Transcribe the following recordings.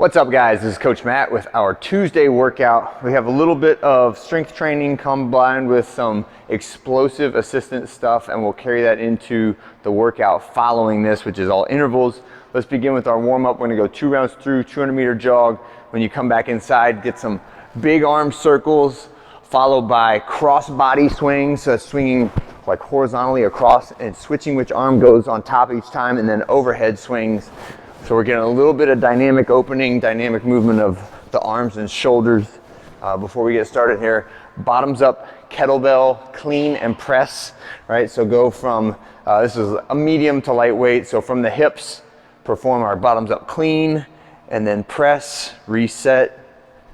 What's up, guys? This is Coach Matt with our Tuesday workout. We have a little bit of strength training combined with some explosive assistance stuff, and we'll carry that into the workout following this, which is all intervals. Let's begin with our warm-up. We're gonna go 2 rounds through, 200-meter jog. When you come back inside, get some big arm circles, followed by cross body swings, so swinging like horizontally across and switching which arm goes on top each time, and then overhead swings. So we're getting a little bit of dynamic opening, dynamic movement of the arms and shoulders. Before we get started here, bottoms up, kettlebell, clean and press, right? So go from, this is a medium to lightweight. So from the hips, perform our bottoms up clean, and then press, reset,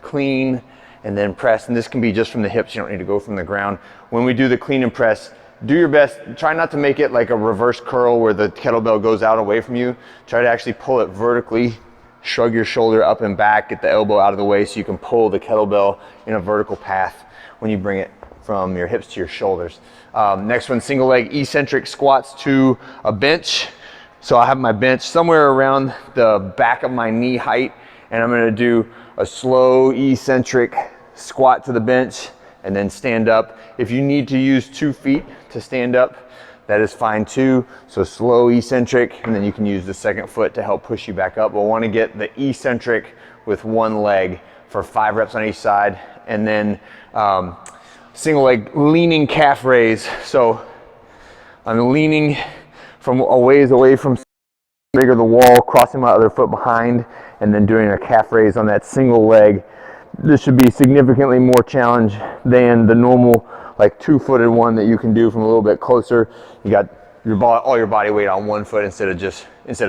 clean, and then press. And this can be just from the hips, you don't need to go from the ground. When we do the clean and press, do your best, try not to make it like a reverse curl where the kettlebell goes out away from you. Try to actually pull it vertically, shrug your shoulder up and back, get the elbow out of the way so you can pull the kettlebell in a vertical path when you bring it from your hips to your shoulders. Next one, single leg eccentric squats to a bench. So I have my bench somewhere around the back of my knee height, and I'm gonna do a slow eccentric squat to the bench and then stand up. If you need to use 2 feet to stand up, that is fine too. So slow eccentric, and then you can use the second foot to help push you back up. We'll want to get the eccentric with one leg for 5 reps on each side, and then single leg leaning calf raise. So I'm leaning from a ways away from bigger the wall, crossing my other foot behind, and then doing a calf raise on that single leg. This should be significantly more challenge than the normal like 2-footed one that you can do from a little bit closer. You got all your body weight on 1 foot instead of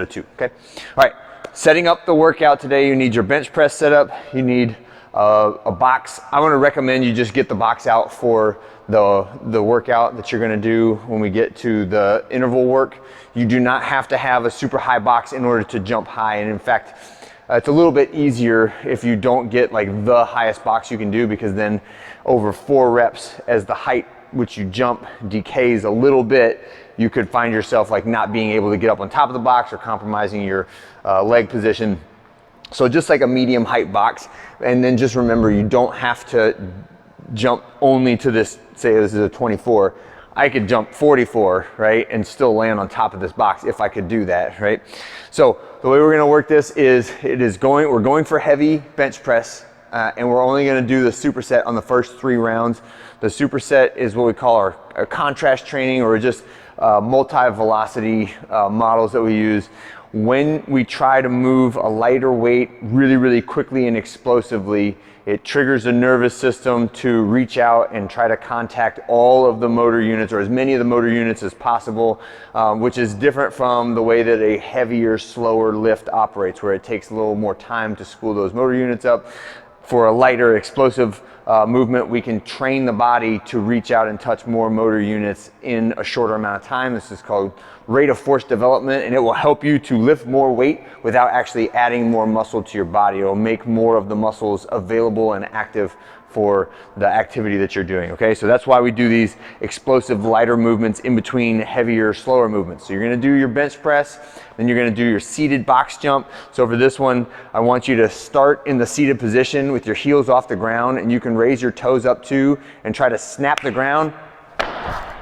2, okay? All right, setting up the workout today, you need your bench press set up, you need a box. I wanna recommend you just get the box out for the workout that you're gonna do when we get to the interval work. You do not have to have a super high box in order to jump high, and in fact, it's a little bit easier if you don't get like the highest box you can do, because then over 4 reps, as the height which you jump decays a little bit, you could find yourself like not being able to get up on top of the box or compromising your leg position. So just like a medium height box, and then just remember you don't have to jump only to this, say this is a 24. I could jump 44, right, and still land on top of this box if I could do that, right? So the way we're gonna work this is, we're going for heavy bench press, and we're only gonna do the superset on the first 3 rounds. The superset is what we call our contrast training, or just multi-velocity models that we use. When we try to move a lighter weight really, really quickly and explosively, it triggers the nervous system to reach out and try to contact all of the motor units, or as many of the motor units as possible, which is different from the way that a heavier, slower lift operates, where it takes a little more time to spool those motor units up. For a lighter, explosive movement, we can train the body to reach out and touch more motor units in a shorter amount of time. This is called rate of force development, and it will help you to lift more weight without actually adding more muscle to your body. It will make more of the muscles available and active for the activity that you're doing, okay? So that's why we do these explosive lighter movements in between heavier, slower movements. So you're gonna do your bench press, then you're gonna do your seated box jump. So for this one, I want you to start in the seated position with your heels off the ground, and you can raise your toes up too and try to snap the ground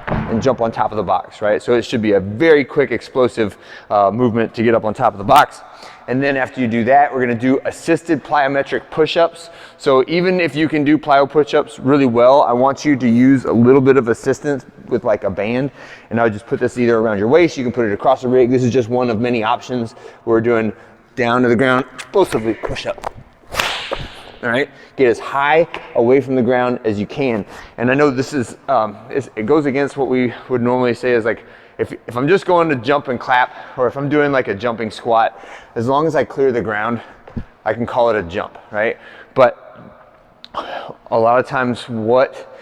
and jump on top of the box, right? So it should be a very quick, explosive movement to get up on top of the box. And then after you do that, we're gonna do assisted plyometric push-ups. So even if you can do plyo push-ups really well, I want you to use a little bit of assistance with like a band. And I would just put this either around your waist, you can put it across the rig. This is just one of many options. We're doing down to the ground, explosively push up. All right, get as high away from the ground as you can. And I know this is, it goes against what we would normally say is like, if I'm just going to jump and clap, or if I'm doing like a jumping squat, as long as I clear the ground, I can call it a jump, right? But a lot of times what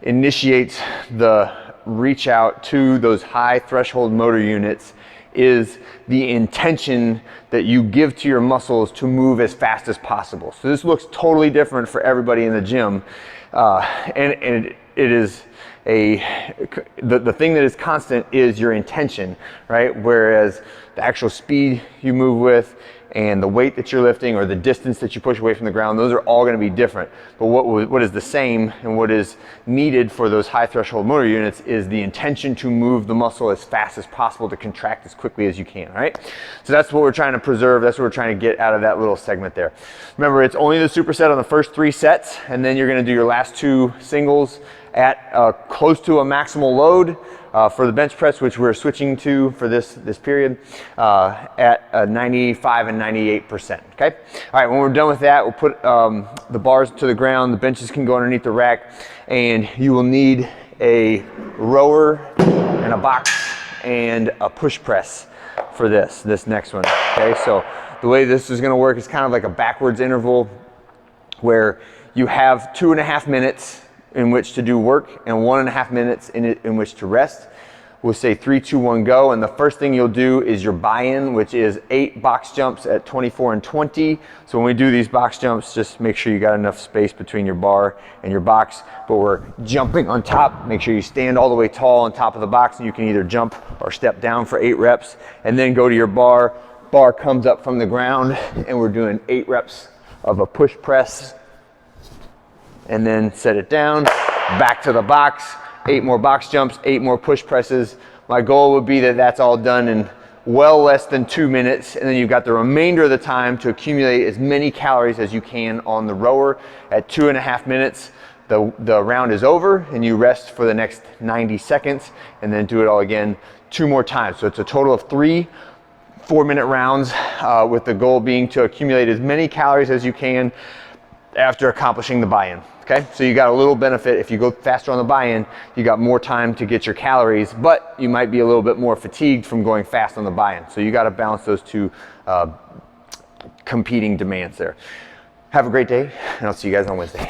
initiates the reach out to those high threshold motor units is the intention that you give to your muscles to move as fast as possible. So this looks totally different for everybody in the gym, and it is the thing that is constant is your intention, right? Whereas the actual speed you move with and the weight that you're lifting or the distance that you push away from the ground, those are all going to be different. But what is the same and what is needed for those high threshold motor units is the intention to move the muscle as fast as possible to contract as quickly as you can, all right? So that's what we're trying to preserve. That's what we're trying to get out of that little segment there. Remember, it's only the superset on the first 3 sets, and then you're going to do your last 2 singles at close to a maximal load for the bench press, which we're switching to for this period, at 95 and 98%, okay? All right, when we're done with that, we'll put the bars to the ground, the benches can go underneath the rack, and you will need a rower and a box and a push press for this next one, okay? So the way this is gonna work is kind of like a backwards interval where you have 2.5 minutes in which to do work and 1.5 minutes in which to rest. We'll say 3, 2, 1, go. And the first thing you'll do is your buy-in, which is 8 box jumps at 24 and 20. So when we do these box jumps, just make sure you got enough space between your bar and your box. But we're jumping on top. Make sure you stand all the way tall on top of the box, and you can either jump or step down for 8 reps and then go to your bar. Bar comes up from the ground, and we're doing 8 reps of a push press, and then set it down, back to the box, 8 more box jumps, 8 more push presses. My goal would be that that's all done in well less than 2 minutes, and then you've got the remainder of the time to accumulate as many calories as you can on the rower. At 2.5 minutes, the round is over, and you rest for the next 90 seconds, and then do it all again 2 more times. So it's a total of 3 4-minute rounds, with the goal being to accumulate as many calories as you can after accomplishing the buy-in. Okay, so you got a little benefit. If you go faster on the buy-in, you got more time to get your calories, but you might be a little bit more fatigued from going fast on the buy-in. So you got to balance those 2 competing demands there. Have a great day, and I'll see you guys on Wednesday.